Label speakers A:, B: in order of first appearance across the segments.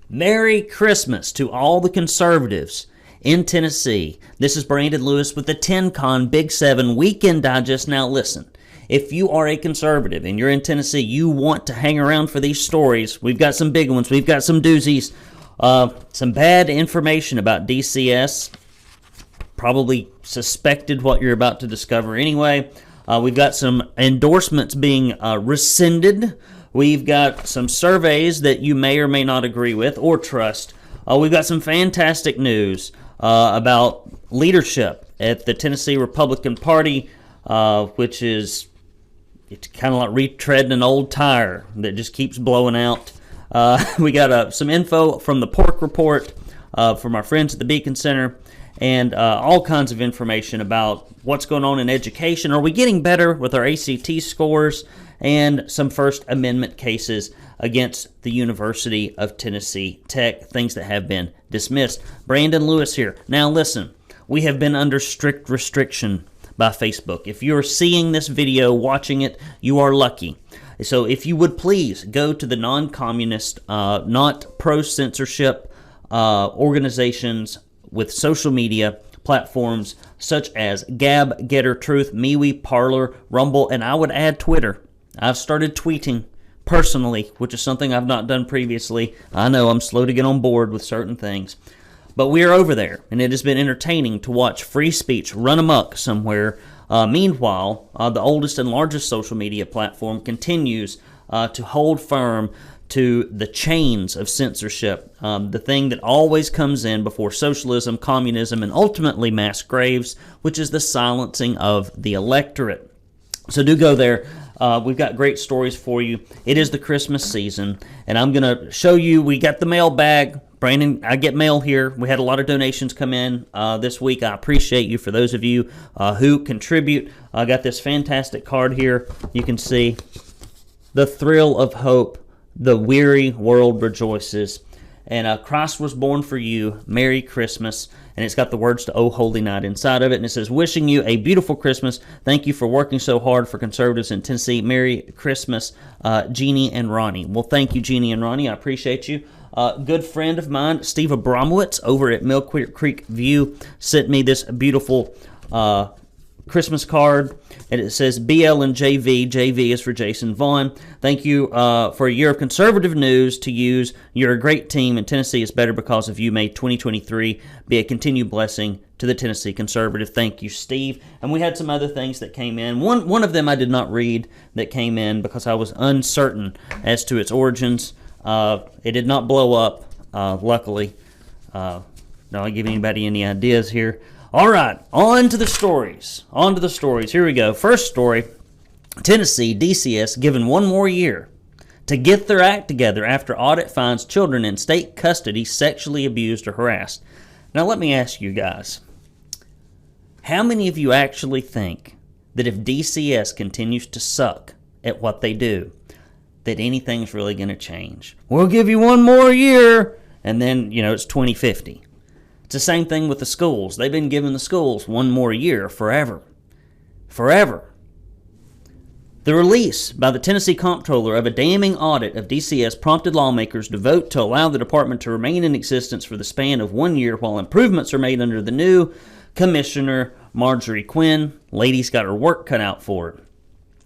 A: Merry Christmas to all the conservatives in Tennessee. This is Brandon Lewis with the TennCon Big 7 Weekend Digest. Now listen, if you are a conservative and you're in Tennessee, you want to hang around for these stories. We've got some big ones. We've got some doozies. Some bad information about DCS. Probably suspected what you're about to discover anyway. We've got some endorsements being rescinded. We've got some surveys that you may or may not agree with or trust. We've got some fantastic news about leadership at the Tennessee Republican Party, which is it's kind of like retreading an old tire that just keeps blowing out. We got some info from the Pork Report from our friends at the Beacon Center, and all kinds of information about what's going on in education. Are we getting better with our ACT scores? And some First Amendment cases against the University of Tennessee Tech, things that have been dismissed. Brandon Lewis here. Now listen, we have been under strict restriction by Facebook. If you're seeing this video, watching it, you are lucky. So if you would please go to the non-communist, not pro-censorship organizations with social media platforms such as Gab, Getter, Truth, MeWe, Parler, Rumble, and I would add Twitter. I've started tweeting personally, which is something I've not done previously. I know I'm slow to get on board with certain things. But we are over there, and it has been entertaining to watch free speech run amok somewhere. Meanwhile, the oldest and largest social media platform continues to hold firm to the chains of censorship, the thing that always comes in before socialism, communism, and ultimately mass graves, which is the silencing of the electorate. So do go there. We've got great stories for you. It is the Christmas season, and I'm going to show you, we got the mail bag. Brandon, I get mail here. We had a lot of donations come in this week. I appreciate you for those of you who contribute. I got this fantastic card here. You can see the thrill of hope. The weary world rejoices. And Christ was born for you. Merry Christmas. And it's got the words to O Holy Night inside of it. And it says, wishing you a beautiful Christmas. Thank you for working so hard for conservatives in Tennessee. Merry Christmas, Jeannie and Ronnie. Well, thank you, Jeannie and Ronnie. I appreciate you. Good friend of mine, Steve Abramowitz, over at Mill Creek View, sent me this beautiful Christmas card, and it says BL and JV. JV is for Jason Vaughn. Thank you for a year of conservative news to use. You're a great team, and Tennessee is better because of you. May 2023 be a continued blessing to the Tennessee conservative. Thank you, Steve. And we had some other things that came in. One of them I did not read that came in because I was uncertain as to its origins. It did not blow up, luckily. Not giving anybody any ideas here. All right, on to the stories. Here we go. First story, Tennessee DCS given one more year to get their act together after audit finds children in state custody sexually abused or harassed. Now let me ask you guys, how many of you actually think that if DCS continues to suck at what they do, that anything's really going to change? We'll give you one more year, and then, it's 2050. It's the same thing with the schools. They've been giving the schools one more year forever. Forever. The release by the Tennessee Comptroller of a damning audit of DCS prompted lawmakers to vote to allow the department to remain in existence for the span of 1 year while improvements are made under the new Commissioner Marjorie Quinn. Lady's got her work cut out for her.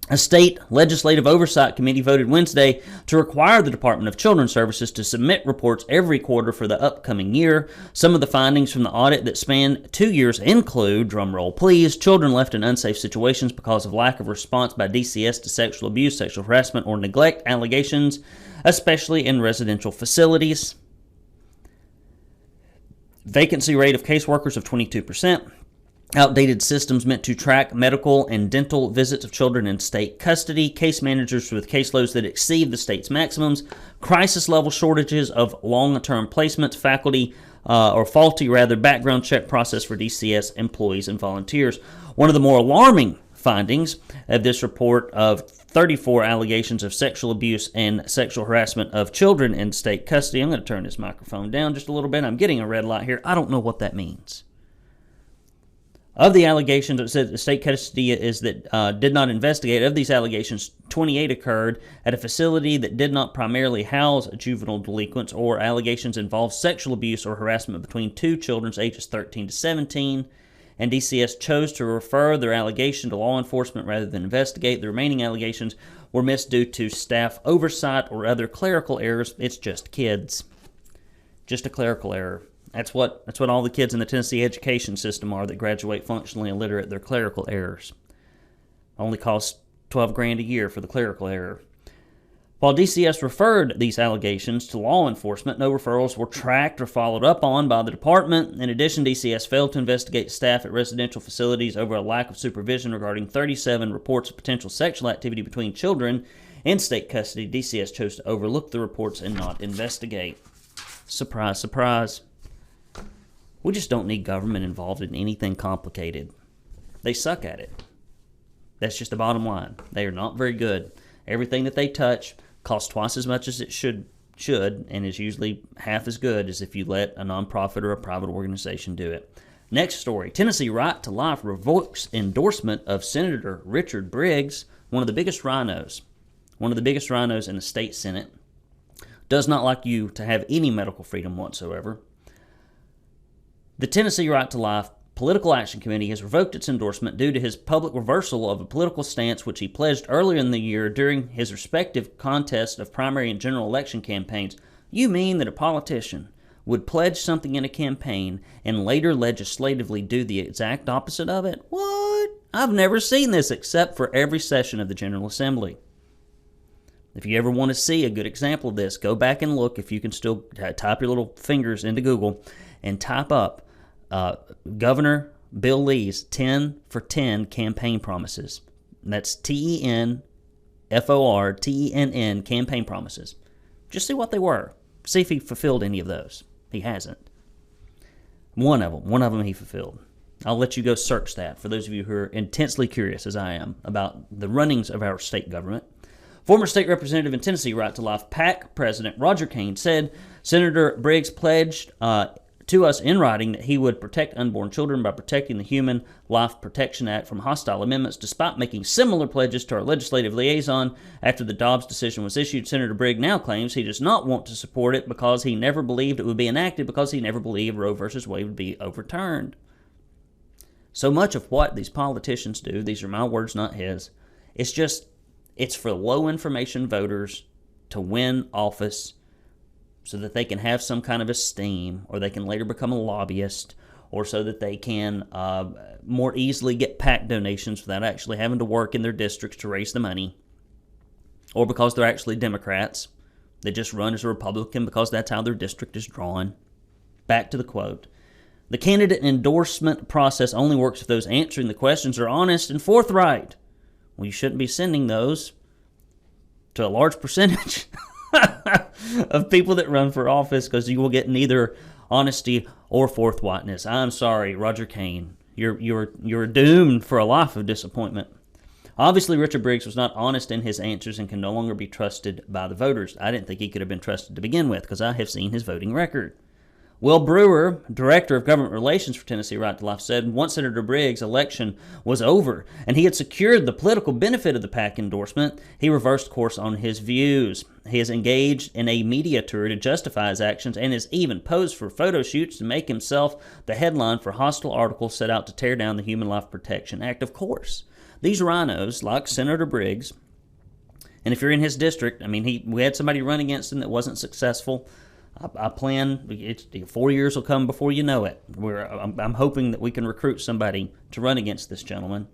A: A state legislative oversight committee voted Wednesday to require the Department of Children's Services to submit reports every quarter for the upcoming year. Some of the findings from the audit that span 2 years include, drumroll please, children left in unsafe situations because of lack of response by DCS to sexual abuse, sexual harassment, or neglect allegations, especially in residential facilities. Vacancy rate of caseworkers of 22%. Outdated systems meant to track medical and dental visits of children in state custody, case managers with caseloads that exceed the state's maximums, crisis level shortages of long-term placements, faculty faulty background check process for DCS employees and volunteers. One of the more alarming findings of this report of 34 allegations of sexual abuse and sexual harassment of children in state custody. I'm going to turn this microphone down just a little bit. I'm getting a red light here. I don't know what that means. Of the allegations, it said the state custody is that did not investigate. Of these allegations, 28 occurred at a facility that did not primarily house juvenile delinquents, or allegations involved sexual abuse or harassment between two children ages 13 to 17. And DCS chose to refer their allegation to law enforcement rather than investigate. The remaining allegations were missed due to staff oversight or other clerical errors. It's just kids. Just a clerical error. That's what all the kids in the Tennessee education system are that graduate functionally illiterate. They're clerical errors. Only costs $12,000 a year for the clerical error. While DCS referred these allegations to law enforcement, no referrals were tracked or followed up on by the department. In addition, DCS failed to investigate staff at residential facilities over a lack of supervision regarding 37 reports of potential sexual activity between children in state custody. DCS chose to overlook the reports and not investigate. Surprise, surprise. We just don't need government involved in anything complicated. They suck at it. That's just the bottom line. They are not very good. Everything that they touch costs twice as much as it should, and is usually half as good as if you let a nonprofit or a private organization do it. Next story. Tennessee Right to Life revokes endorsement of Senator Richard Briggs, one of the biggest rhinos in the state Senate. Does not like you to have any medical freedom whatsoever. The Tennessee Right to Life Political Action Committee has revoked its endorsement due to his public reversal of a political stance which he pledged earlier in the year during his respective contests of primary and general election campaigns. You mean that a politician would pledge something in a campaign and later legislatively do the exact opposite of it? What? I've never seen this except for every session of the General Assembly. If you ever want to see a good example of this, go back and look. If you can still type your little fingers into Google and type up Governor Bill Lee's 10 for 10 campaign promises. That's TENFOR TENN campaign promises. Just see what they were. See if he fulfilled any of those. He hasn't. One of them he fulfilled. I'll let you go search that for those of you who are intensely curious, as I am, about the runnings of our state government. Former state representative in Tennessee Right to Life PAC President Roger Kane said Senator Briggs pledged to us in writing that he would protect unborn children by protecting the Human Life Protection Act from hostile amendments, despite making similar pledges to our legislative liaison after the Dobbs decision was issued. Senator Briggs now claims he does not want to support it because he never believed it would be enacted, because he never believed Roe v. Wade would be overturned. So much of what these politicians do, these are my words, not his, it's for low information voters to win office so that they can have some kind of esteem, or they can later become a lobbyist, or so that they can more easily get PAC donations without actually having to work in their districts to raise the money, or because they're actually Democrats. They just run as a Republican because that's how their district is drawn. Back to the quote. The candidate endorsement process only works if those answering the questions are honest and forthright. Well, you shouldn't be sending those to a large percentage of people that run for office, because you will get neither honesty or forthrightness. I'm sorry, Roger Kane. You're doomed for a life of disappointment. Obviously, Richard Briggs was not honest in his answers and can no longer be trusted by the voters. I didn't think he could have been trusted to begin with, because I have seen his voting record. Will Brewer, Director of Government Relations for Tennessee Right to Life, said once Senator Briggs' election was over and he had secured the political benefit of the PAC endorsement, he reversed course on his views. He has engaged in a media tour to justify his actions and has even posed for photo shoots to make himself the headline for hostile articles set out to tear down the Human Life Protection Act. Of course, these rhinos, like Senator Briggs, and if you're in his district, I mean, we had somebody run against him that wasn't successful. I plan, 4 years will come before you know it. I'm hoping that we can recruit somebody to run against this gentleman.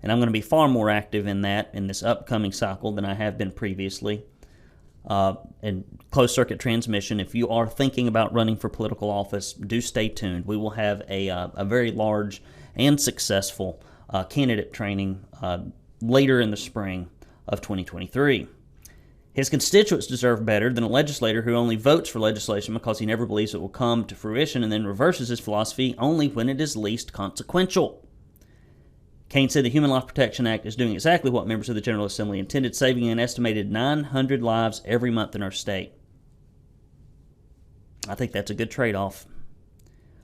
A: And I'm going to be far more active in this upcoming cycle than I have been previously. And closed circuit transmission, if you are thinking about running for political office, do stay tuned. We will have a very large and successful candidate training later in the spring of 2023. His constituents deserve better than a legislator who only votes for legislation because he never believes it will come to fruition and then reverses his philosophy only when it is least consequential. Kane said the Human Life Protection Act is doing exactly what members of the General Assembly intended, saving an estimated 900 lives every month in our state. I think that's a good trade-off.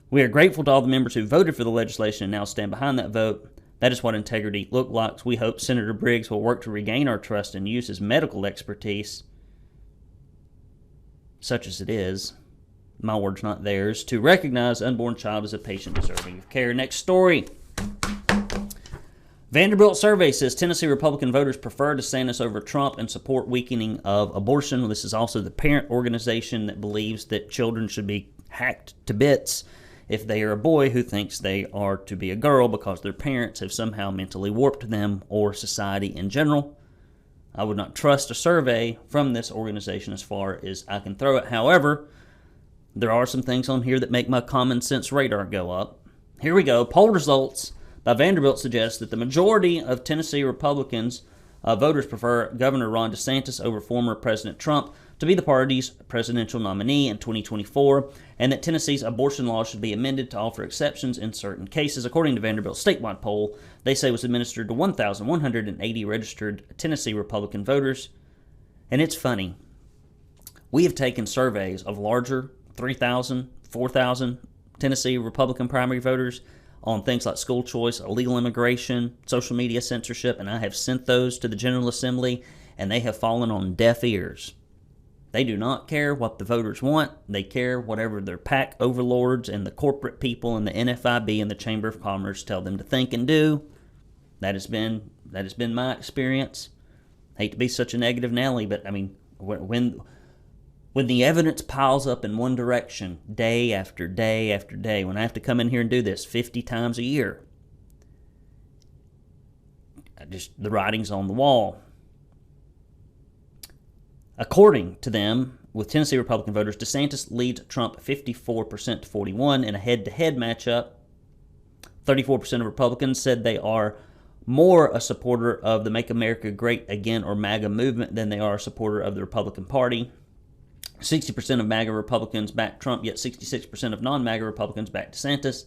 A: We are grateful to all the members who voted for the legislation and now stand behind that vote. That is what integrity looks like. We hope Senator Briggs will work to regain our trust and use his medical expertise, such as it is, my words not theirs, to recognize unborn child as a patient deserving of care. Next story. Vanderbilt survey says Tennessee Republican voters prefer DeSantis over Trump and support weakening of abortion. This is also the parent organization that believes that children should be hacked to bits if they are a boy who thinks they are to be a girl because their parents have somehow mentally warped them or society in general. I would not trust a survey from this organization as far as I can throw it. However, there are some things on here that make my common sense radar go up. Here we go. Poll results by Vanderbilt suggest that the majority of Tennessee Republicans voters prefer Governor Ron DeSantis over former President Trump to be the party's presidential nominee in 2024, and that Tennessee's abortion law should be amended to offer exceptions in certain cases. According to Vanderbilt's statewide poll, they say was administered to 1,180 registered Tennessee Republican voters. And it's funny. We have taken surveys of larger 3,000, 4,000 Tennessee Republican primary voters on things like school choice, illegal immigration, social media censorship, and I have sent those to the General Assembly, and they have fallen on deaf ears. They do not care what the voters want. They care whatever their PAC overlords and the corporate people and the NFIB and the Chamber of Commerce tell them to think and do. That has been my experience. Hate to be such a negative Nelly, but I mean, when the evidence piles up in one direction day after day after day, when I have to come in here and do this 50 times a year, the writing's on the wall. According to them, with Tennessee Republican voters, DeSantis leads Trump 54% to 41% in a head-to-head matchup. 34% of Republicans said they are more a supporter of the Make America Great Again or MAGA movement than they are a supporter of the Republican Party. 60% of MAGA Republicans back Trump, yet 66% of non-MAGA Republicans back DeSantis.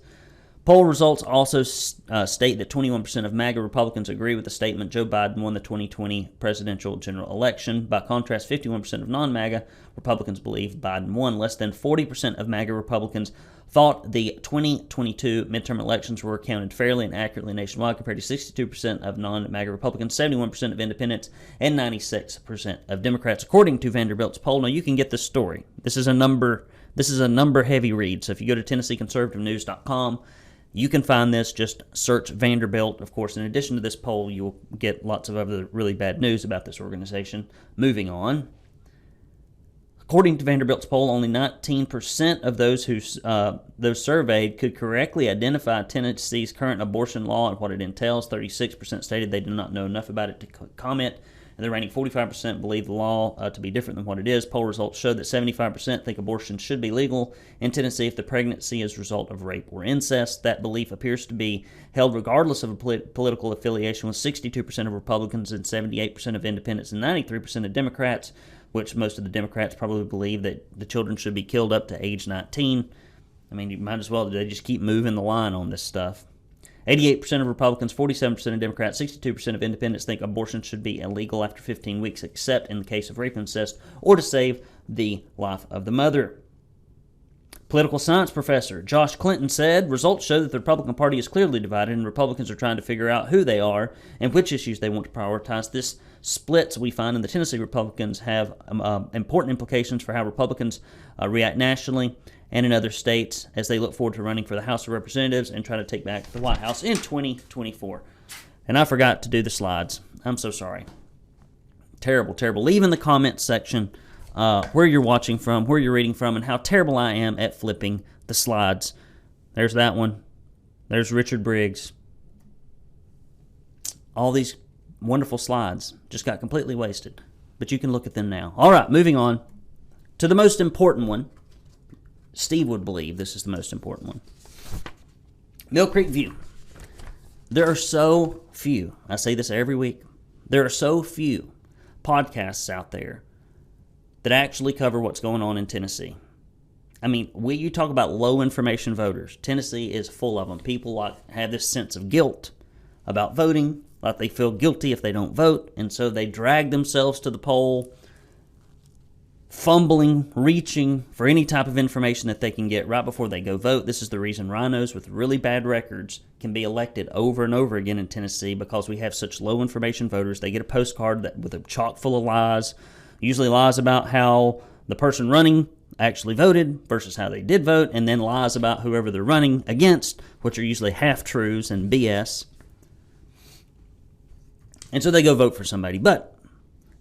A: Poll results also state that 21% of MAGA Republicans agree with the statement Joe Biden won the 2020 presidential general election. By contrast, 51% of non-MAGA Republicans believe Biden won. Less than 40% of MAGA Republicans thought the 2022 midterm elections were counted fairly and accurately nationwide, compared to 62% of non-MAGA Republicans, 71% of independents, and 96% of Democrats, according to Vanderbilt's poll. Now, you can get this story. This is a number-heavy read. So if you go to TennesseeConservativeNews.com, you can find this. Just search Vanderbilt. Of course, in addition to this poll, you'll get lots of other really bad news about this organization. Moving on. According to Vanderbilt's poll, only 19% of those surveyed could correctly identify Tennessee's current abortion law and what it entails. 36% stated they do not know enough about it to comment. And the remaining 45% believe the law to be different than what it is. Poll results show that 75% think abortion should be legal in Tennessee if the pregnancy is a result of rape or incest. That belief appears to be held regardless of a political affiliation, with 62% of Republicans and 78% of independents and 93% of Democrats, which most of the Democrats probably believe that the children should be killed up to age 19. I mean, you might as well, they just keep moving the line on this stuff. 88% of Republicans, 47% of Democrats, 62% of independents think abortion should be illegal after 15 weeks, except in the case of rape and incest, or to save the life of the mother. Political science professor Josh Clinton said, results show that the Republican Party is clearly divided, and Republicans are trying to figure out who they are and which issues they want to prioritize. This splits we find in the Tennessee Republicans have important implications for how Republicans react nationally and in other states as they look forward to running for the House of Representatives and try to take back the White House in 2024. And I forgot to do the slides. I'm so sorry. Terrible, terrible. Leave in the comments section where you're watching from, where you're reading from, and how terrible I am at flipping the slides. There's that one. There's Richard Briggs. All these wonderful slides just got completely wasted. But you can look at them now. All right, moving on to the most important one. Steve would believe this is the most important one. Mill Creek View. There are so few, I say this every week, there are so few podcasts out there that actually cover what's going on in Tennessee. I mean, you talk about low information voters. Tennessee is full of them. People have this sense of guilt about voting, like they feel guilty if they don't vote, and so they drag themselves to the poll. fumbling, reaching for any type of information that they can get right before they go vote. This is the reason rhinos with really bad records can be elected over and over again in Tennessee, because we have such low information voters. They get a postcard with a chock full of lies, usually lies about how the person running actually voted versus how they did vote, and then lies about whoever they're running against, which are usually half-truths and BS. And so they go vote for somebody. But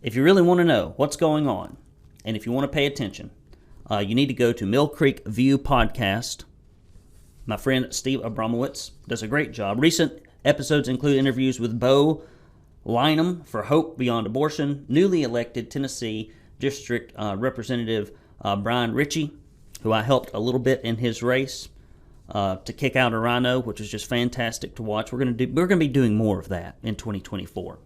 A: if you really want to know what's going on, and if you want to pay attention, you need to go to Mill Creek View Podcast. My friend Steve Abramowitz does a great job. Recent episodes include interviews with Bo Lynham for Hope Beyond Abortion, newly elected Tennessee District Representative Brian Ritchie, who I helped a little bit in his race to kick out a rhino, which is just fantastic to watch. We're going to be doing more of that in 2024.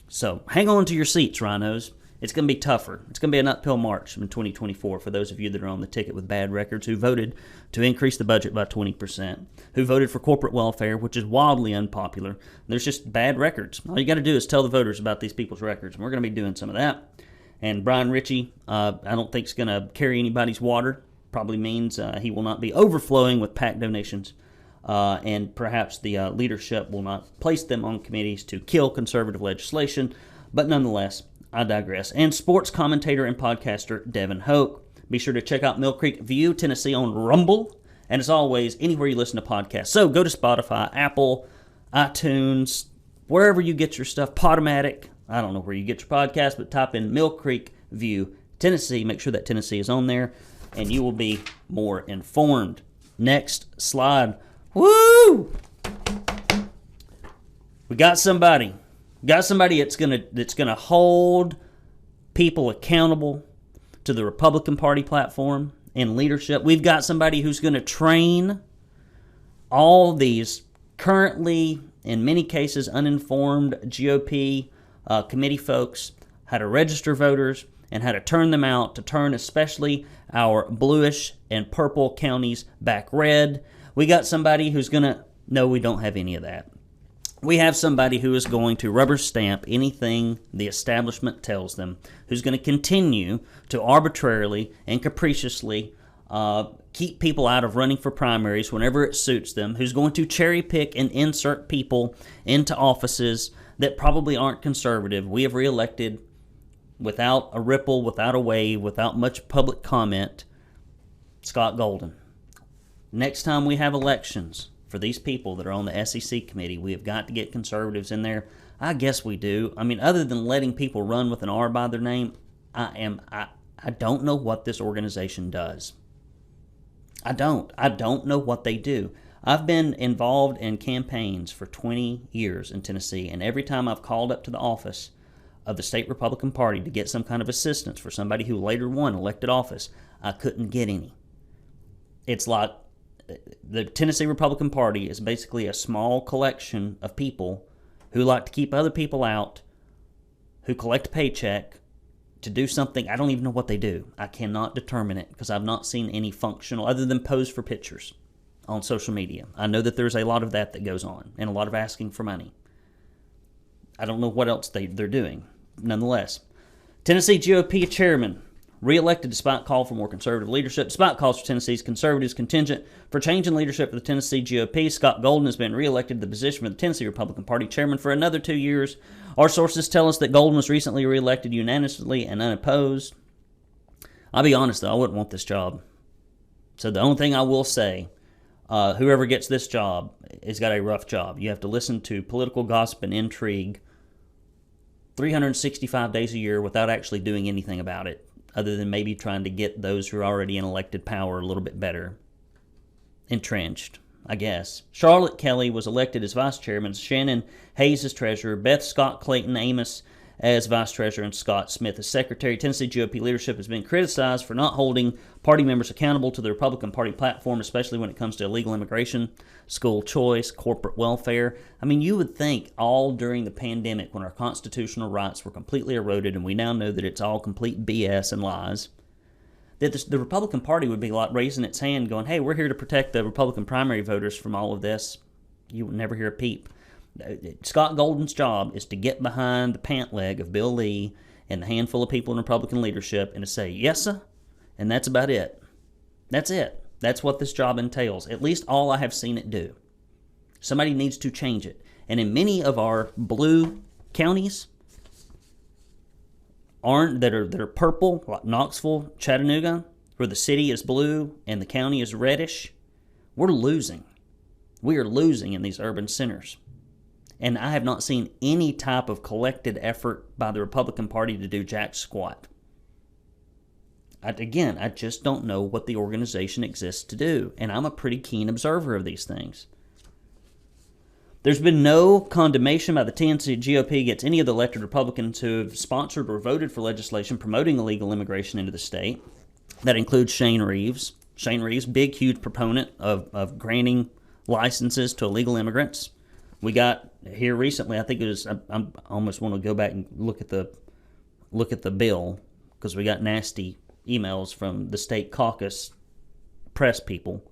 A: So hang on to your seats, rhinos. It's going to be tougher. It's going to be an uphill march in 2024 for those of you that are on the ticket with bad records, who voted to increase the budget by 20%, who voted for corporate welfare, which is wildly unpopular. There's just bad records. All you got to do is tell the voters about these people's records, and we're going to be doing some of that. And Brian Ritchie, I don't think is going to carry anybody's water. Probably means he will not be overflowing with PAC donations, and perhaps the leadership will not place them on committees to kill conservative legislation. But nonetheless, I digress. And sports commentator and podcaster Devin Hoke. Be sure to check out Mill Creek View, Tennessee on Rumble. And as always, anywhere you listen to podcasts. So go to Spotify, Apple, iTunes, wherever you get your stuff, Podomatic. I don't know where you get your podcast, but type in Mill Creek View, Tennessee. Make sure that Tennessee is on there, and you will be more informed. Next slide. Woo! We got somebody. Got somebody that's gonna hold people accountable to the Republican Party platform and leadership. We've got somebody who's going to train all these currently, in many cases, uninformed GOP committee folks how to register voters and how to turn them out, to turn especially our bluish and purple counties back red. We got somebody who's going to... No, we don't have any of that. We have somebody who is going to rubber stamp anything the establishment tells them, who's going to continue to arbitrarily and capriciously keep people out of running for primaries whenever it suits them, who's going to cherry pick and insert people into offices that probably aren't conservative. We have reelected without a ripple, without a wave, without much public comment, Scott Golden. Next time we have elections for these people that are on the SEC committee, we have got to get conservatives in there. I guess we do. I mean, other than letting people run with an R by their name, I don't know what this organization does. I don't know what they do. I've been involved in campaigns for 20 years in Tennessee, and every time I've called up to the office of the state Republican Party to get some kind of assistance for somebody who later won elected office, I couldn't get any. It's like the Tennessee Republican Party is basically a small collection of people who like to keep other people out, who collect a paycheck to do something. I don't even know what they do. I cannot determine it because I've not seen any functional, other than pose for pictures on social media. I know that there's a lot of that goes on, and a lot of asking for money. I don't know what else they're doing. Nonetheless, Tennessee GOP chairman reelected despite call for more conservative leadership. Despite calls for Tennessee's conservatives contingent for change in leadership for the Tennessee GOP, Scott Golden has been reelected to the position of the Tennessee Republican Party chairman for another 2 years. Our sources tell us that Golden was recently reelected unanimously and unopposed. I'll be honest, though, I wouldn't want this job. So the only thing I will say, whoever gets this job has got a rough job. You have to listen to political gossip and intrigue 365 days a year without actually doing anything about it, other than maybe trying to get those who are already in elected power a little bit better entrenched, I guess. Charlotte Kelly was elected as vice chairman, Shannon Hayes as treasurer, Beth Scott Clayton Amos as vice treasurer, and Scott Smith as secretary. Tennessee GOP leadership has been criticized for not holding party members accountable to the Republican Party platform, especially when it comes to illegal immigration, school choice, corporate welfare. I mean, you would think all during the pandemic, when our constitutional rights were completely eroded, and we now know that it's all complete BS and lies, that the Republican Party would be like raising its hand going, hey, we're here to protect the Republican primary voters from all of this. You would never hear a peep. Scott Golden's job is to get behind the pant leg of Bill Lee and the handful of people in Republican leadership and to say, yes, sir, and that's about it. That's it. That's what this job entails, at least all I have seen it do. Somebody needs to change it. And in many of our blue counties that are purple, like Knoxville, Chattanooga, where the city is blue and the county is reddish, we're losing. We are losing in these urban centers. And I have not seen any type of collected effort by the Republican Party to do jack squat. I just don't know what the organization exists to do. And I'm a pretty keen observer of these things. There's been no condemnation by the Tennessee GOP against any of the elected Republicans who have sponsored or voted for legislation promoting illegal immigration into the state. That includes Shane Reeves. Shane Reeves, big, huge proponent of granting licenses to illegal immigrants. We got here recently, I think it was, I almost want to go back and look at the bill, because we got nasty emails from the state caucus press people.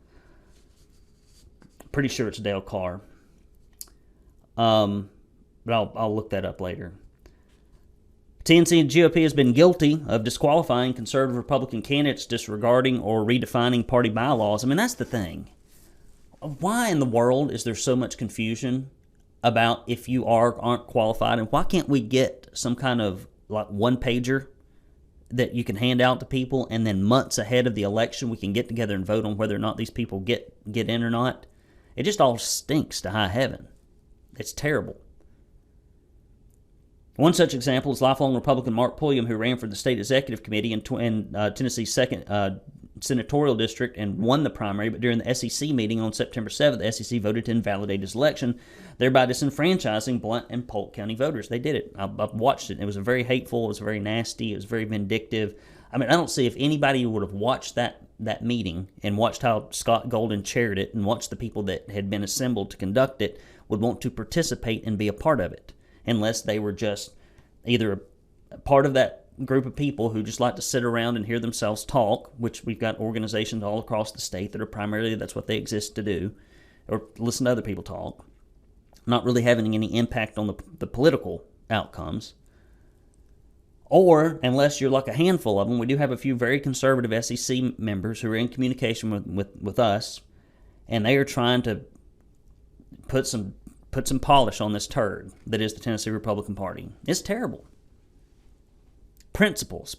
A: Pretty sure it's Dale Carr. But I'll look that up later. Tennessee GOP has been guilty of disqualifying conservative Republican candidates, disregarding or redefining party bylaws. I mean, that's the thing. Why in the world is there so much confusion about if you aren't qualified, and why can't we get some kind of like one-pager that you can hand out to people, and then months ahead of the election we can get together and vote on whether or not these people get in or not? It just all stinks to high heaven. It's terrible. One such example is lifelong Republican Mark Pulliam, who ran for the state executive committee in Tennessee's 2nd senatorial district and won the primary, but during the SEC meeting on September 7th, the SEC voted to invalidate his election, thereby disenfranchising Blount and Polk County voters. They did it. I've watched it. It was very hateful. It was very nasty. It was very vindictive. I mean, I don't see if anybody would have watched that meeting and watched how Scott Golden chaired it and watched the people that had been assembled to conduct it would want to participate and be a part of it, unless they were just either a part of that group of people who just like to sit around and hear themselves talk, which we've got organizations all across the state that are primarily, that's what they exist to do, or listen to other people talk, not really having any impact on the political outcomes. Or, unless you're like a handful of them, we do have a few very conservative SEC members who are in communication with us, and they are trying to put some polish on this turd that is the Tennessee Republican Party. It's terrible. Principles.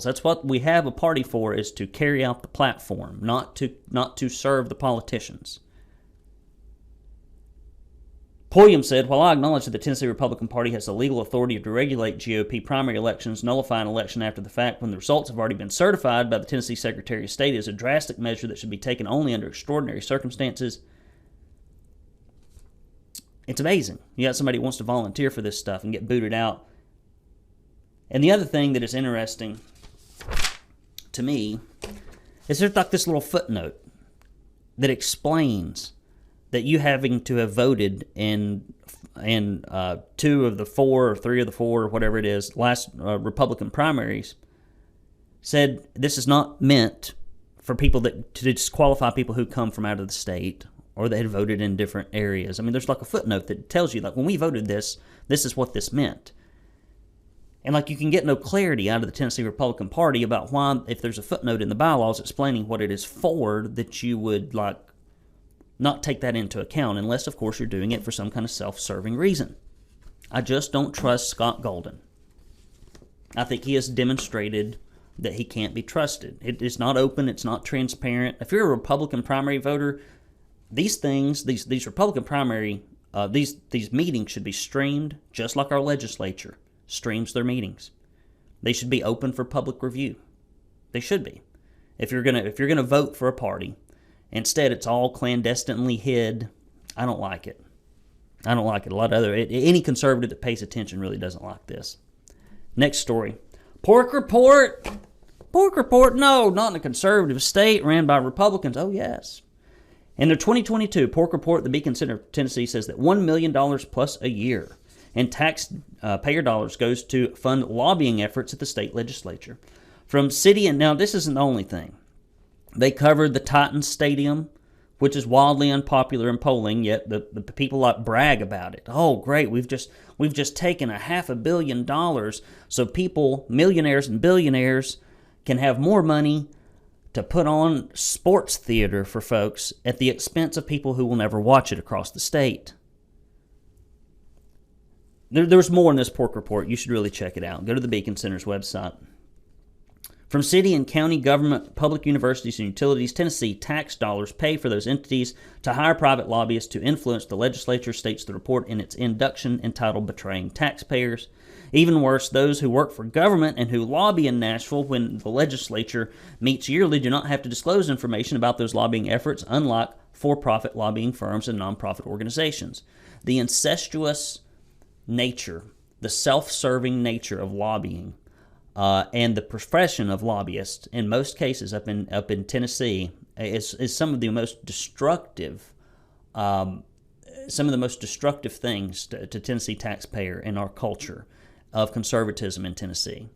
A: That's what we have a party for, is to carry out the platform, not to serve the politicians. Pulliam said, while I acknowledge that the Tennessee Republican Party has the legal authority to regulate GOP primary elections, nullify an election after the fact when the results have already been certified by the Tennessee Secretary of State is a drastic measure that should be taken only under extraordinary circumstances. It's amazing. You got somebody who wants to volunteer for this stuff and get booted out. And the other thing that is interesting to me is there's like this little footnote that explains that you having to have voted in 2 of the 4 or 3 of the 4 or whatever it is last Republican primaries said this is not meant for people to disqualify people who come from out of the state or that had voted in different areas. I mean, there's like a footnote that tells you, like, when we voted this is what this meant. And like, you can get no clarity out of the Tennessee Republican Party about why, if there's a footnote in the bylaws explaining what it is for, that you would like not take that into account, unless, of course, you're doing it for some kind of self-serving reason. I just don't trust Scott Golden. I think he has demonstrated that he can't be trusted. It is not open. It's not transparent. If you're a Republican primary voter, these things, these Republican primary, these meetings should be streamed, just like our legislature streams their meetings. They should be open for public review. They should be. If you're gonna vote for a party, instead it's all clandestinely hid. I don't like it. A lot of any conservative that pays attention really doesn't like this. Next story. Pork report. No, not in a conservative state ran by Republicans. Oh yes. In their 2022 pork report, the Beacon Center of Tennessee says that $1 million plus a year in taxpayer dollars goes to fund lobbying efforts at the state legislature. From city, and now this isn't the only thing. They covered the Titans Stadium, which is wildly unpopular in polling, yet the people like brag about it. Oh, great, we've just taken $500 million so people, millionaires and billionaires, can have more money to put on sports theater for folks at the expense of people who will never watch it across the state. There's more in this pork report. You should really check it out. Go to the Beacon Center's website. From city and county government, public universities, and utilities, Tennessee tax dollars pay for those entities to hire private lobbyists to influence the legislature, states the report in its induction entitled Betraying Taxpayers. Even worse, those who work for government and who lobby in Nashville when the legislature meets yearly do not have to disclose information about those lobbying efforts, unlike for-profit lobbying firms and nonprofit organizations. The incestuous nature, the self-serving nature of lobbying, and the profession of lobbyists, in most cases up in Tennessee, is some of the most destructive, things to Tennessee taxpayer in our culture of conservatism in Tennessee.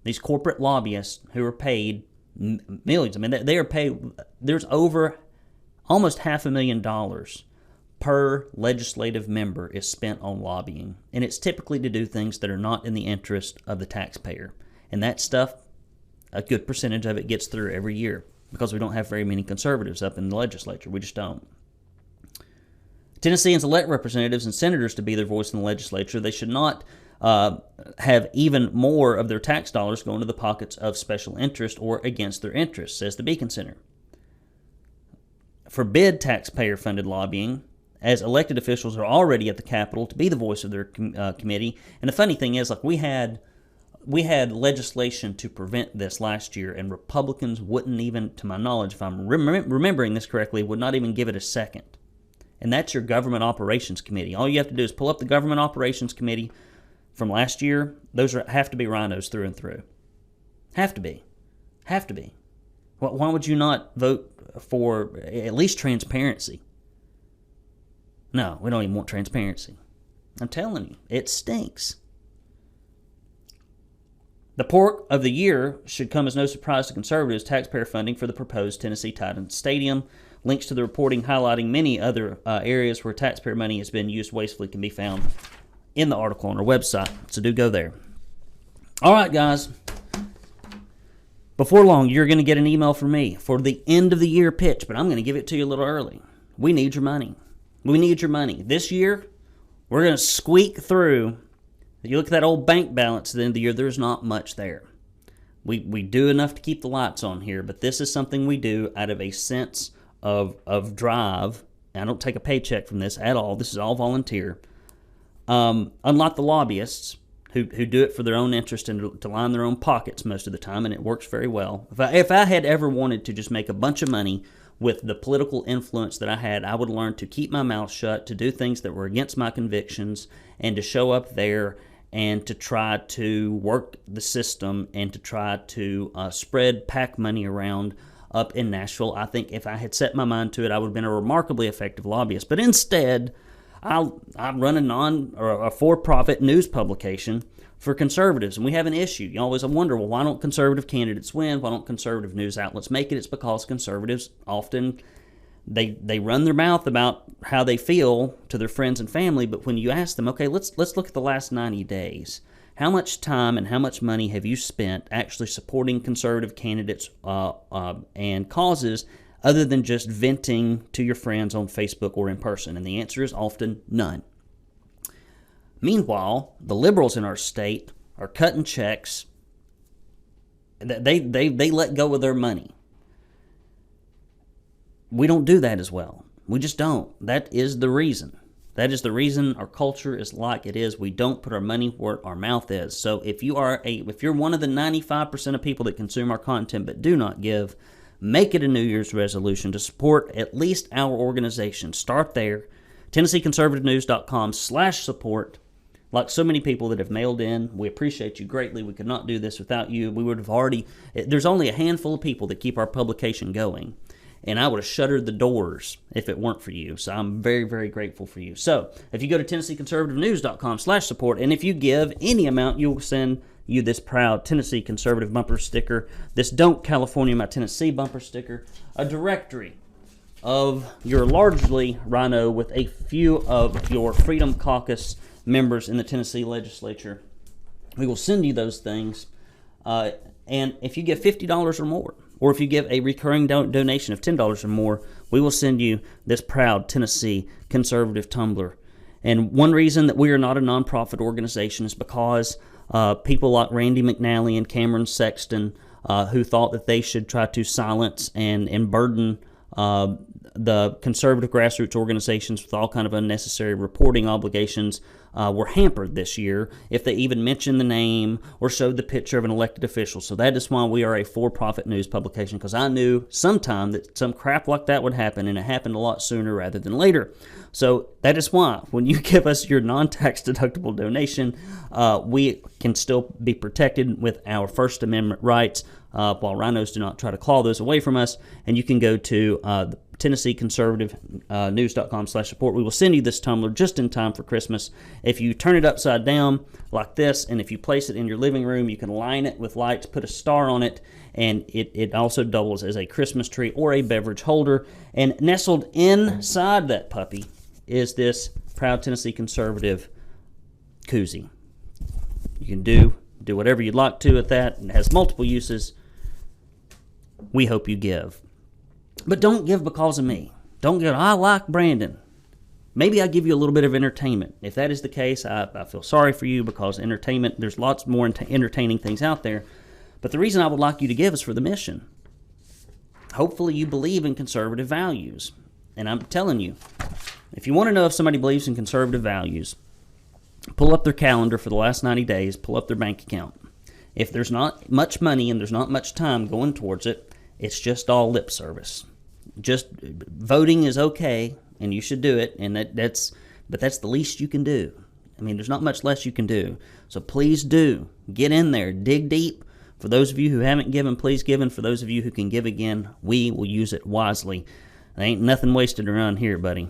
A: These corporate lobbyists who are paid millions. I mean, they are paid. There's over almost $500,000 per legislative member is spent on lobbying, and it's typically to do things that are not in the interest of the taxpayer. And that stuff, a good percentage of it gets through every year because we don't have very many conservatives up in the legislature. We just don't. Tennesseans elect representatives and senators to be their voice in the legislature. They should not have even more of their tax dollars going to the pockets of special interest or against their interests, says the Beacon Center. Forbid taxpayer-funded lobbying, as elected officials are already at the Capitol to be the voice of their committee. And the funny thing is, like we had legislation to prevent this last year, and Republicans wouldn't even, to my knowledge, if I'm remembering this correctly, would not even give it a second. And that's your Government Operations Committee. All you have to do is pull up the Government Operations Committee from last year. Those have to be rhinos through and through. Have to be. Why would you not vote for at least transparency? No, we don't even want transparency. I'm telling you, it stinks. The pork of the year should come as no surprise to conservatives, taxpayer funding for the proposed Tennessee Titans Stadium. Links to the reporting highlighting many other areas where taxpayer money has been used wastefully can be found in the article on our website, so do go there. All right, guys. Before long, you're going to get an email from me for the end of the year pitch, but I'm going to give it to you a little early. We need your money. We need your money. This year, we're going to squeak through. If you look at that old bank balance at the end of the year, there's not much there. We do enough to keep the lights on here, but this is something we do out of a sense of drive. I don't take a paycheck from this at all. This is all volunteer. Unlike the lobbyists who do it for their own interest and to line their own pockets most of the time, and it works very well. If I had ever wanted to just make a bunch of money with the political influence that I had, I would learn to keep my mouth shut, to do things that were against my convictions, and to show up there and to try to work the system and to try to spread PAC money around up in Nashville. I think if I had set my mind to it, I would have been a remarkably effective lobbyist. But instead, I run a for-profit news publication for conservatives, and we have an issue. You always wonder, well, why don't conservative candidates win? Why don't conservative news outlets make it? It's because conservatives often, they run their mouth about how they feel to their friends and family, but when you ask them, okay, let's look at the last 90 days. How much time and how much money have you spent actually supporting conservative candidates and causes other than just venting to your friends on Facebook or in person? And the answer is often none. Meanwhile, the liberals in our state are cutting checks. They let go of their money. We don't do that as well. We just don't. That is the reason. That is the reason our culture is like it is. We don't put our money where our mouth is. So if you're one of the 95% of people that consume our content but do not give, make it a New Year's resolution to support at least our organization. Start there. TennesseeConservativeNews.com/support. Like so many people that have mailed in, we appreciate you greatly. We could not do this without you. We would have there's only a handful of people that keep our publication going, and I would have shuttered the doors if it weren't for you. So I'm very, very grateful for you. So if you go to TennesseeConservativeNews.com/support, and if you give any amount, you'll send you this proud Tennessee Conservative bumper sticker, this Don't California My Tennessee bumper sticker, a directory of your largely Rhino with a few of your Freedom Caucus members in the Tennessee legislature. We will send you those things. And if you give $50 or more, or if you give a recurring donation of $10 or more, we will send you this proud Tennessee conservative tumbler. And one reason that we are not a nonprofit organization is because people like Randy McNally and Cameron Sexton, who thought that they should try to silence and burden the conservative grassroots organizations with all kind of unnecessary reporting obligations, were hampered this year if they even mentioned the name or showed the picture of an elected official. So that is why we are a for-profit news publication, because I knew sometime that some crap like that would happen, and it happened a lot sooner rather than later. So that is why when you give us your non-tax deductible donation, we can still be protected with our First Amendment rights, while rhinos do not try to claw those away from us. And you can go to the TennesseeConservativeNews.com/support. We will send you this tumbler just in time for Christmas. If you turn it upside down like this, and if you place it in your living room, you can line it with lights, put a star on it, and it also doubles as a Christmas tree or a beverage holder. And nestled inside that puppy is this proud Tennessee conservative koozie. You can do whatever you'd like to with that. It has multiple uses. We hope you give. But don't give because of me. Don't give, I like Brandon. Maybe I give you a little bit of entertainment. If that is the case, I feel sorry for you, because entertainment, there's lots more entertaining things out there. But the reason I would like you to give is for the mission. Hopefully you believe in conservative values. And I'm telling you, if you want to know if somebody believes in conservative values, pull up their calendar for the last 90 days, pull up their bank account. If there's not much money and there's not much time going towards it, it's just all lip service. Just voting is okay, and you should do it, and that's the least you can do. I mean, there's not much less you can do. So please do get in there, dig deep. For those of you who haven't given, please give. And for those of you who can give again, we will use it wisely. There ain't nothing wasted around here, buddy.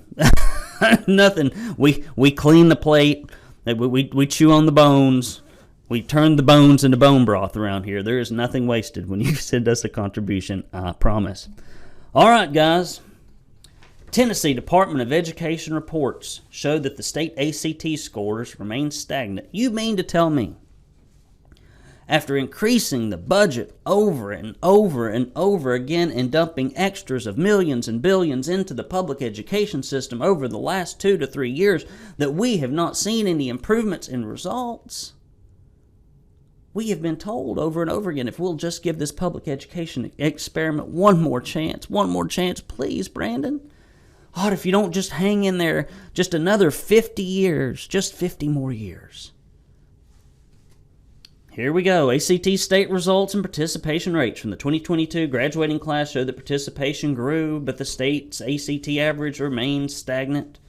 A: Nothing. We clean the plate. We chew on the bones. We turn the bones into bone broth around here. There is nothing wasted when you send us a contribution, I promise. All right, guys. Tennessee Department of Education reports show that the state ACT scores remain stagnant. You mean to tell me, after increasing the budget over and over and over again and dumping extras of millions and billions into the public education system over the last 2 to 3 years, that we have not seen any improvements in results? We have been told over and over again, if we'll just give this public education experiment one more chance, please, Brandon. Oh, if you don't just hang in there just another 50 years, just 50 more years. Here we go. ACT state results and participation rates from the 2022 graduating class show that participation grew, but the state's ACT average remains stagnant.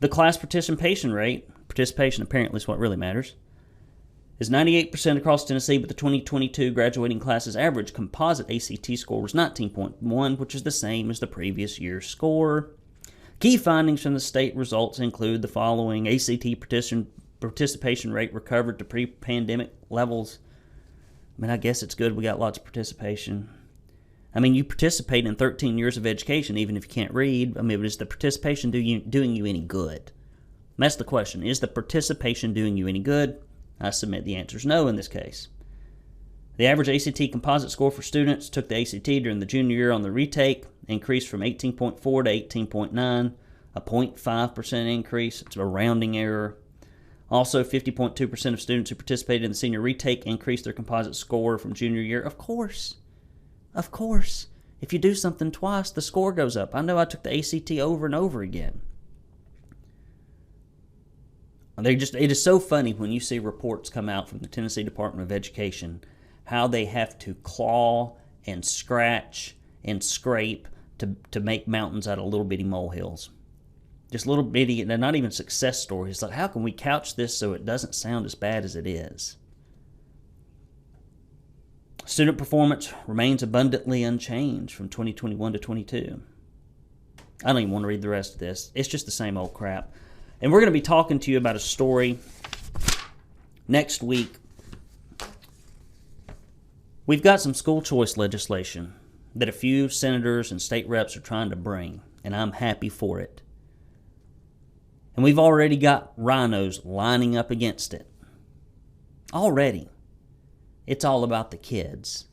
A: The class participation rate, participation apparently is what really matters, is 98% across Tennessee, but the 2022 graduating class's average composite ACT score was 19.1, which is the same as the previous year's score. Key findings from the state results include the following. ACT participation rate recovered to pre-pandemic levels. I mean, I guess it's good we got lots of participation. I mean, you participate in 13 years of education, even if you can't read. I mean, but is the participation doing you any good? That's the question. Is the participation doing you any good? I submit the answer is no in this case. The average ACT composite score for students took the ACT during the junior year on the retake increased from 18.4 to 18.9, a 0.5% increase. It's a rounding error. Also, 50.2% of students who participated in the senior retake increased their composite score from junior year. Of course. If you do something twice, the score goes up. I know I took the ACT over and over again. It is so funny when you see reports come out from the Tennessee Department of Education, how they have to claw and scratch and scrape to make mountains out of little bitty molehills. Just little bitty, they're not even success stories. Like, how can we couch this so it doesn't sound as bad as it is? Student performance remains abundantly unchanged from 2021 to 22. I don't even want to read the rest of this. It's just the same old crap. And we're going to be talking to you about a story next week. We've got some school choice legislation that a few senators and state reps are trying to bring. and I'm happy for it. And we've already got rhinos lining up against it. Already. It's all about the kids.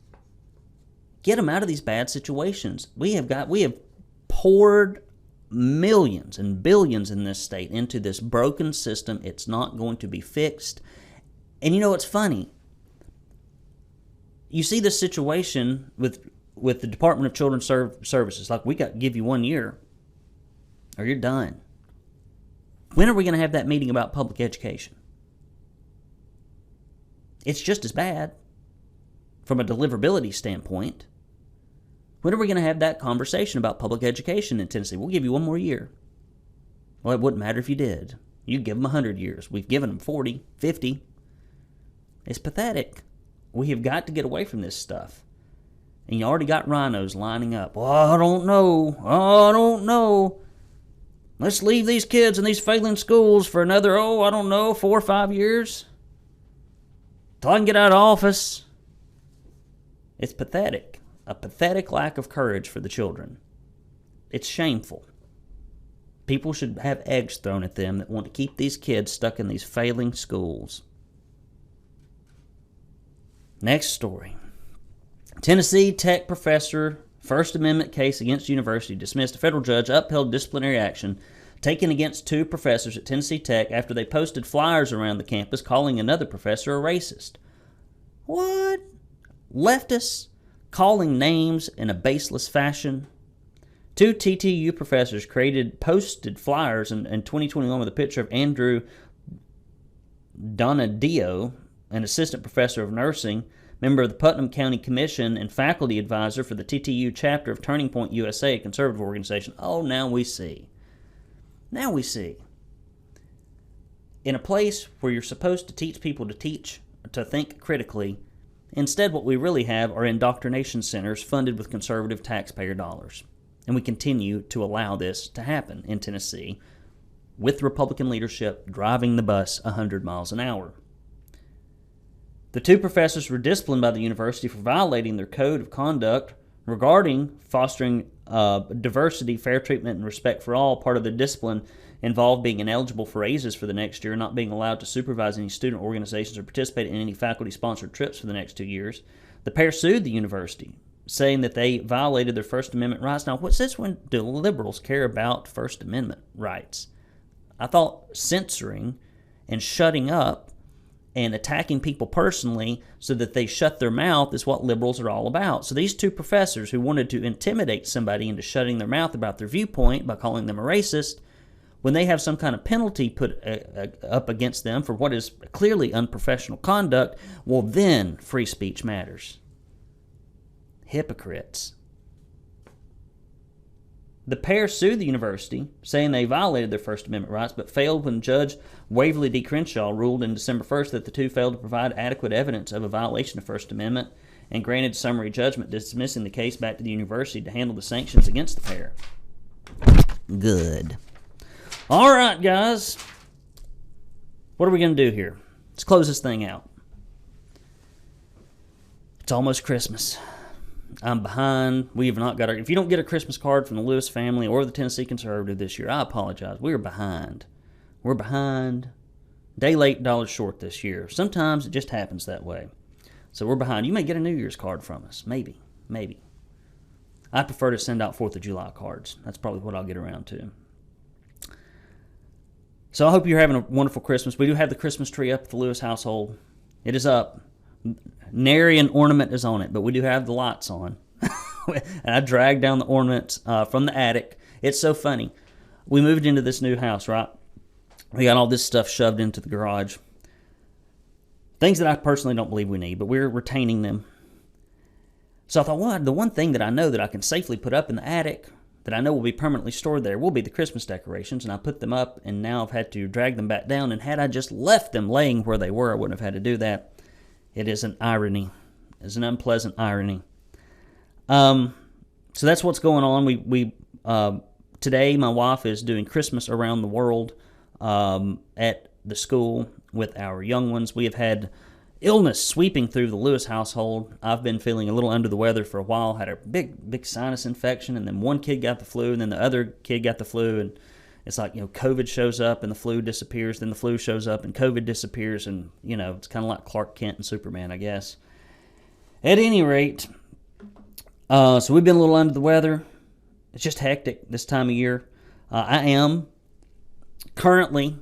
A: Get them out of these bad situations. We have poured millions and billions in this state into this broken system. It's not going to be fixed. And you know what's funny? You see this situation with the Department of Children's Services. Like, we got to give you 1 year or you're done. When are we going to have that meeting about public education? It's just as bad from a deliverability standpoint. When are we going to have that conversation about public education in Tennessee? We'll give you 1 more year. Well, it wouldn't matter if you did. You give them 100 years. We've given them 40, 50. It's pathetic. We have got to get away from this stuff. And you already got rhinos lining up. Oh, I don't know. Let's leave these kids in these failing schools for another, 4 or 5 years. Till I can get out of office. It's pathetic. A pathetic lack of courage for the children. It's shameful. People should have eggs thrown at them that want to keep these kids stuck in these failing schools. Next story. Tennessee Tech professor, First Amendment case against university dismissed. A federal judge upheld disciplinary action taken against 2 professors at Tennessee Tech after they posted flyers around the campus calling another professor a racist. What? Leftists calling names in a baseless fashion? 2 TTU professors posted flyers in 2021 with a picture of Andrew Donadio, an assistant professor of nursing, member of the Putnam County Commission, and faculty advisor for the TTU chapter of Turning Point USA, a conservative organization. Oh, now we see. In a place where you're supposed to teach people to think critically, instead what we really have are indoctrination centers funded with conservative taxpayer dollars. And we continue to allow this to happen in Tennessee with Republican leadership driving the bus 100 miles an hour. The 2 professors were disciplined by the university for violating their code of conduct regarding fostering diversity, fair treatment, and respect for all. Part of the discipline involved being ineligible for raises for the next year, not being allowed to supervise any student organizations or participate in any faculty-sponsored trips for the next 2 years. The pair sued the university, saying that they violated their First Amendment rights. Now, what's this when do liberals care about First Amendment rights? I thought censoring and shutting up and attacking people personally so that they shut their mouth is what liberals are all about. So these 2 professors who wanted to intimidate somebody into shutting their mouth about their viewpoint by calling them a racist, when they have some kind of penalty put up against them for what is clearly unprofessional conduct, well, then free speech matters. Hypocrites. The pair sued the university, saying they violated their First Amendment rights, but failed when Judge Waverly D. Crenshaw ruled in December 1st that the 2 failed to provide adequate evidence of a violation of First Amendment and granted summary judgment dismissing the case back to the university to handle the sanctions against the pair. Good. All right, guys. What are we going to do here? Let's close this thing out. It's almost Christmas. I'm behind. We have not got if you don't get a Christmas card from the Lewis family or the Tennessee Conservative this year, I apologize. We're behind. We're behind. Day late, dollar short this year. Sometimes it just happens that way. So we're behind. You may get a New Year's card from us. Maybe. I prefer to send out 4th of July cards. That's probably what I'll get around to. So I hope you're having a wonderful Christmas. We do have the Christmas tree up at the Lewis household. It is up. Nary an ornament is on it, but we do have the lights on. And I dragged down the ornaments from the attic. It's so funny. We moved into this new house, right? We got all this stuff shoved into the garage. Things that I personally don't believe we need, but we're retaining them. So I thought, well, the one thing that I know that I can safely put up in the attic, that I know will be permanently stored there, will be the Christmas decorations. And I put them up, and now I've had to drag them back down. And had I just left them laying where they were, I wouldn't have had to do that. It is an irony. It's an unpleasant irony. So that's what's going on. We today, my wife is doing Christmas around the world at the school with our young ones. We have had illness sweeping through the Lewis household. I've been feeling a little under the weather for a while, had a big sinus infection, and then one kid got the flu, and then the other kid got the flu, and it's like, COVID shows up and the flu disappears, then the flu shows up and COVID disappears, and, it's kind of like Clark Kent and Superman, I guess. At any rate, so we've been a little under the weather. It's just hectic this time of year. I am currently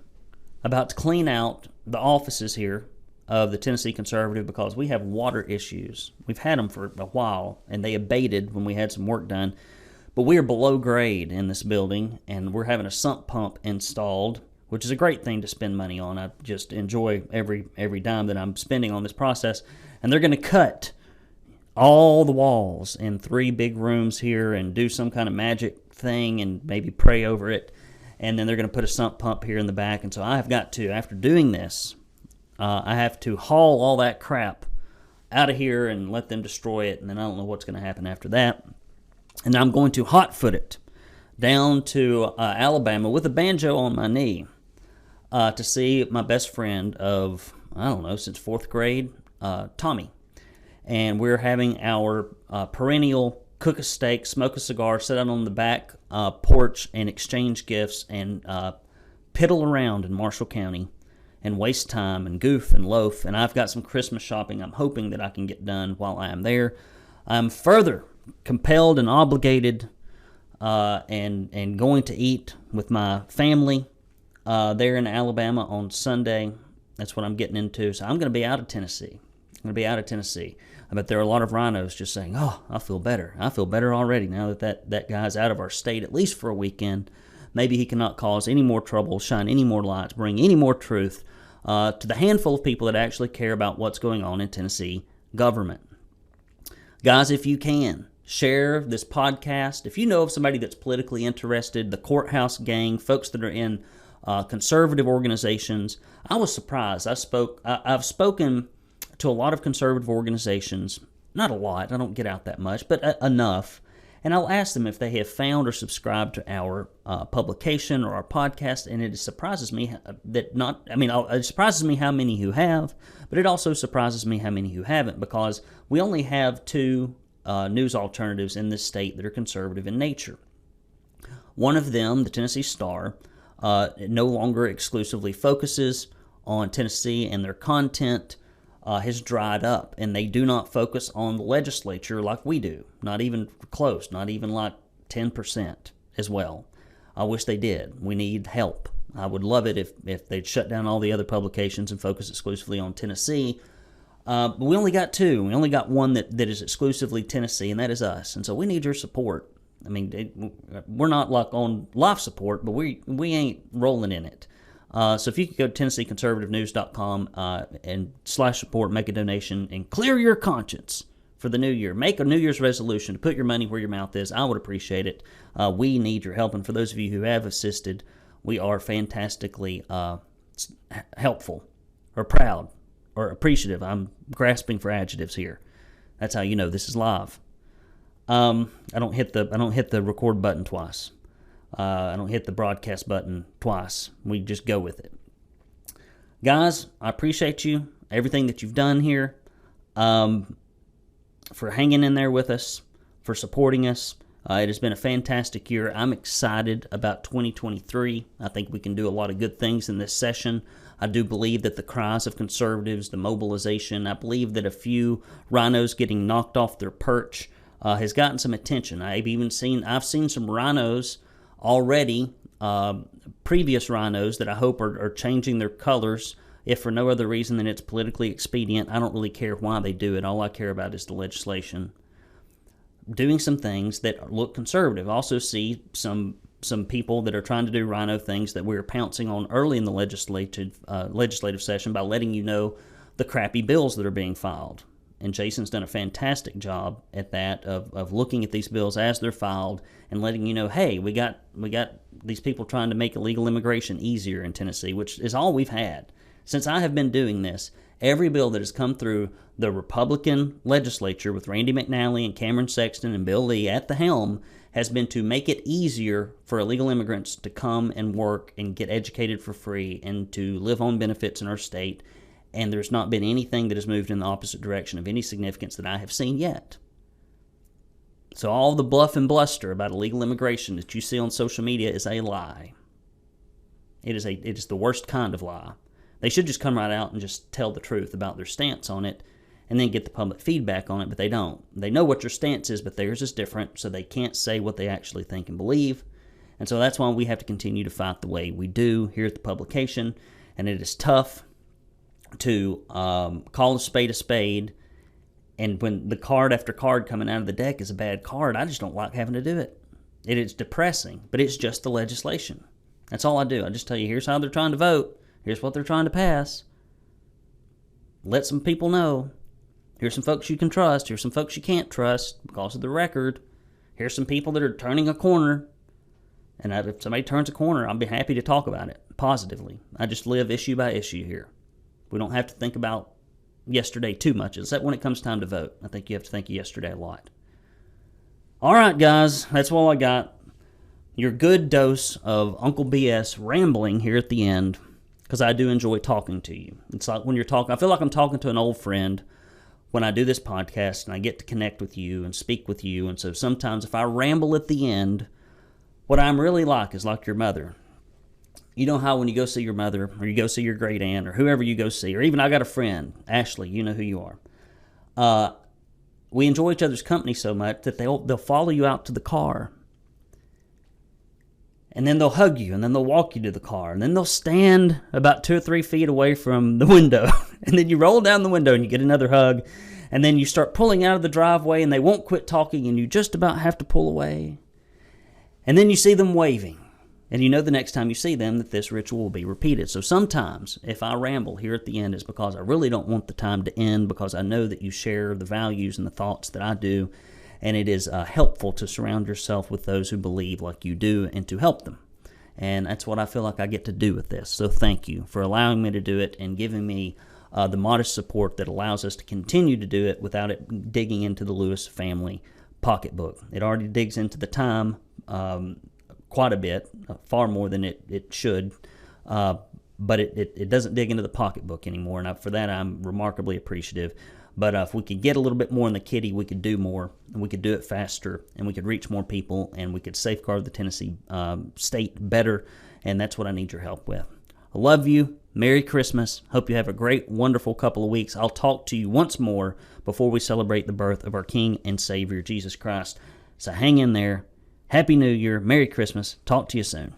A: about to clean out the offices here of the Tennessee Conservative because we have water issues. We've had them for a while, and they abated when we had some work done. But we are below grade in this building, and we're having a sump pump installed, which is a great thing to spend money on. I just enjoy every dime that I'm spending on this process. And they're going to cut all the walls in 3 big rooms here and do some kind of magic thing and maybe pray over it. And then they're going to put a sump pump here in the back. And so I have got to, after doing this, I have to haul all that crap out of here and let them destroy it. And then I don't know what's going to happen after that. And I'm going to hot-foot it down to Alabama with a banjo on my knee to see my best friend of, since 4th grade, Tommy. And we're having our perennial cook a steak, smoke a cigar, sit out on the back porch and exchange gifts and piddle around in Marshall County and waste time and goof and loaf. And I've got some Christmas shopping I'm hoping that I can get done while I am there. I'm further compelled and obligated and going to eat with my family there in Alabama on Sunday. That's what I'm getting into. So I'm going to be out of Tennessee. I bet there are a lot of rhinos just saying, oh, I feel better. I feel better already now that guy's out of our state, at least for a weekend. Maybe he cannot cause any more trouble, shine any more lights, bring any more truth to the handful of people that actually care about what's going on in Tennessee government. Guys, if you can, share this podcast. If you know of somebody that's politically interested, the courthouse gang, folks that are in conservative organizations, I was surprised. I've spoken to a lot of conservative organizations, not a lot, I don't get out that much, but enough, and I'll ask them if they have found or subscribed to our publication or our podcast, and it surprises me it surprises me how many who have, but it also surprises me how many who haven't, because we only have 2 news alternatives in this state that are conservative in nature. One of them, the Tennessee Star, no longer exclusively focuses on Tennessee, and their content has dried up, and they do not focus on the legislature like we do. Not even close, not even like 10% as well. I wish they did. We need help. I would love it if they'd shut down all the other publications and focus exclusively on Tennessee. But we only got 2. We only got one that is exclusively Tennessee, and that is us. And so we need your support. I mean, we're not like on life support, but we ain't rolling in it. So if you could go to TennesseeConservativeNews.com and /support, make a donation, and clear your conscience for the new year. Make a New Year's resolution to put your money where your mouth is. I would appreciate it. We need your help, and for those of you who have assisted, we are fantastically helpful or proud or appreciative. I'm grasping for adjectives here. That's how you know this is live. I don't hit the record button twice. I don't hit the broadcast button twice. We just go with it. Guys, I appreciate you, everything that you've done here, for hanging in there with us, for supporting us. It has been a fantastic year. I'm excited about 2023. I think we can do a lot of good things in this session. I do believe that the cries of conservatives, the mobilization, I believe that a few rhinos getting knocked off their perch has gotten some attention. I've seen some rhinos already, previous rhinos that I hope are changing their colors, if for no other reason than it's politically expedient. I don't really care why they do it. All I care about is the legislation. Doing some things that look conservative. I also see some people that are trying to do rhino things that we're pouncing on early in the legislative session by letting you know the crappy bills that are being filed. And Jason's done a fantastic job at that, of looking at these bills as they're filed and letting you know, hey, we got these people trying to make illegal immigration easier in Tennessee, which is all we've had. Since I have been doing this, every bill that has come through the Republican legislature with Randy McNally and Cameron Sexton and Bill Lee at the helm has been to make it easier for illegal immigrants to come and work and get educated for free and to live on benefits in our state. And there's not been anything that has moved in the opposite direction of any significance that I have seen yet. So all the bluff and bluster about illegal immigration that you see on social media is a lie. It is the worst kind of lie. They should just come right out and just tell the truth about their stance on it and then get the public feedback on it, but they don't. They know what your stance is, but theirs is different, so they can't say what they actually think and believe. And so that's why we have to continue to fight the way we do here at the publication. And it is tough to call a spade, and when the card after card coming out of the deck is a bad card, I just don't like having to do it. It is depressing, but it's just the legislation. That's all I do. I just tell you, here's how they're trying to vote. Here's what they're trying to pass. Let some people know. Here's some folks you can trust. Here's some folks you can't trust because of the record. Here's some people that are turning a corner. And if somebody turns a corner, I'll be happy to talk about it positively. I just live issue by issue here. We don't have to think about yesterday too much, except when it comes time to vote. I think you have to think of yesterday a lot. All right, guys, that's all I got. Your good dose of Uncle BS rambling here at the end, because I do enjoy talking to you. It's like when you're talking, I feel like I'm talking to an old friend when I do this podcast, and I get to connect with you and speak with you. And so sometimes if I ramble at the end, what I'm really like is like your mother. You know how when you go see your mother, or you go see your great aunt, or whoever you go see, or even I got a friend, Ashley, you know who you are. We enjoy each other's company so much that they'll follow you out to the car. And then they'll hug you, and then they'll walk you to the car, and then they'll stand about 2 or 3 feet away from the window. And then you roll down the window and you get another hug, and then you start pulling out of the driveway, and they won't quit talking, and you just about have to pull away. And then you see them waving, and you know the next time you see them that this ritual will be repeated. So sometimes if I ramble here at the end, it's because I really don't want the time to end, because I know that you share the values and the thoughts that I do. And it is helpful to surround yourself with those who believe like you do and to help them. And that's what I feel like I get to do with this. So thank you for allowing me to do it and giving me the modest support that allows us to continue to do it without it digging into the Lewis family pocketbook. It already digs into the time quite a bit, far more than it should. But it doesn't dig into the pocketbook anymore. And for that, I'm remarkably appreciative. But if we could get a little bit more in the kitty, we could do more, and we could do it faster, and we could reach more people, and we could safeguard the Tennessee state better, and that's what I need your help with. I love you. Merry Christmas. Hope you have a great, wonderful couple of weeks. I'll talk to you once more before we celebrate the birth of our King and Savior, Jesus Christ. So hang in there. Happy New Year. Merry Christmas. Talk to you soon.